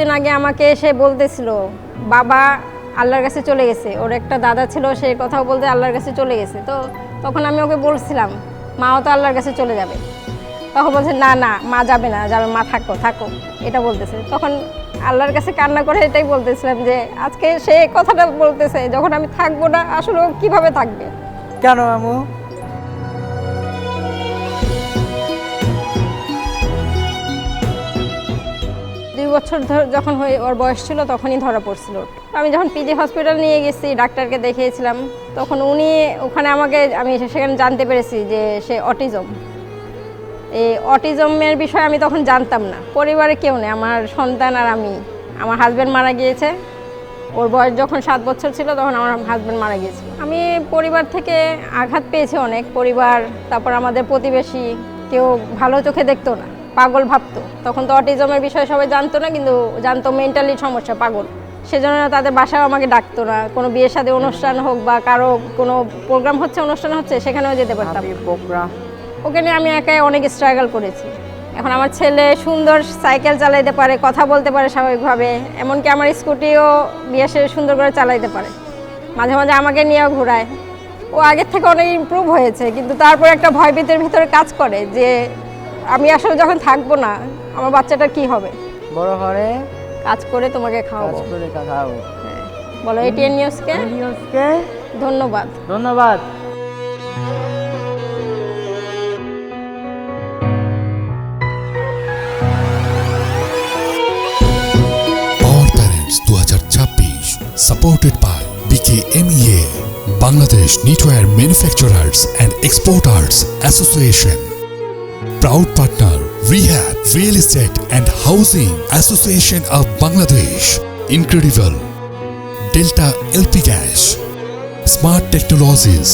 দিন আগে আমাকে এসে বলতেছিল বাবা আল্লাহর কাছে চলে গেছে, ওর একটা দাদা ছিল সে কথাও বলতে আল্লাহর কাছে চলে গেছে। তো তখন আমি ওকে বলছিলাম মাও তো আল্লাহর কাছে চলে যাবে। তখন বলছে না না মা যাবে না, যাবে মা থাকো থাকো, এটা বলতেছে। তখন আল্লাহর কাছে কান্না করে এটাই বলতেছিলাম যে আজকে সে কথাটা বলতেছে যখন আমি থাকবো না, আসলে ও কীভাবে থাকবে। কেন আমু? 2 বছর যখন ওর বয়স ছিল তখনই ধরা পড়ছিল। আমি যখন পিজি হসপিটাল নিয়ে গেছি, ডাক্তারকে দেখিয়েছিলাম, তখন উনি ওখানে আমি সেখানে জানতে পেরেছি যে সে অটিজম। এই অটিজমের বিষয়ে আমি তখন জানতাম না। পরিবারে কেউ নেই, আমার সন্তান আর আমি। আমার হাজব্যান্ড মারা গিয়েছে, ওর বয়স যখন 7 বছর ছিল তখন আমার হাজব্যান্ড মারা গিয়েছিল। আমি পরিবার থেকে আঘাত পেয়েছি অনেক। পরিবার, তারপর আমাদের প্রতিবেশী কেউ ভালো চোখে দেখতো না, পাগল ভাবতো। তখন তো অটিজমের বিষয়ে সবাই জানতো না, কিন্তু জানতো মেন্টালি সমস্যা, পাগল। সেজন্য তাদের বাসাও আমাকে ডাকতো না। কোনো বিয়ের সাথে অনুষ্ঠান হোক বা কারো কোনো প্রোগ্রাম হচ্ছে, অনুষ্ঠান হচ্ছে, সেখানেও যেতে পারতাম। ওকে নিয়ে আমি একাই অনেক স্ট্রাগল করেছি। এখন আমার ছেলে সুন্দর সাইকেল চালাইতে পারে, কথা বলতে পারে স্বাভাবিকভাবে, এমনকি আমার স্কুটিও বিয়ে শেষে সুন্দর করে চালাইতে পারে। মাঝে মাঝে আমাকে নিয়েও ঘোরায়। ও আগের থেকে অনেক ইমপ্রুভ হয়েছে, কিন্তু তারপর একটা ভয়ভীতির ভিতরে কাজ করে যে আমি আসলে যখন থাকবো না আমার বাচ্চাটার কি হবে। বড় হরে কাজ করে তোমাকে খাওয়াবো। হ্যাঁ, বলো এটিএন নিউজকে ধন্যবাদ। ধন্যবাদ। Power Parents 2026 supported by BKMEA, Bangladesh Knitwear Manufacturers and Exporters Association. Proud partner Rehab Real Estate and Housing Association of Bangladesh. Incredible Delta LP Gas, Smart Technologies,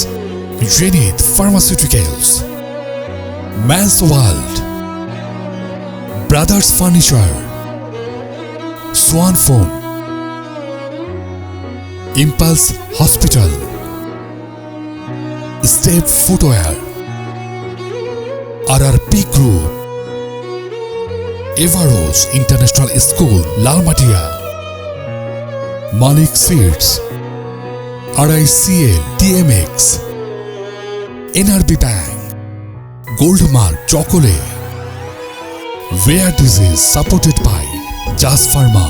Zenith Pharmaceuticals, Man's World, Brothers Furniture, Swan Foam, Impulse Hospital, Step Footwear, RRP Group, Everos International School, Lalmatia, Malik Seeds, RICL, TMX, NRB Bank, Goldmark Chocolate, Rare Disease supported by Jas Pharma.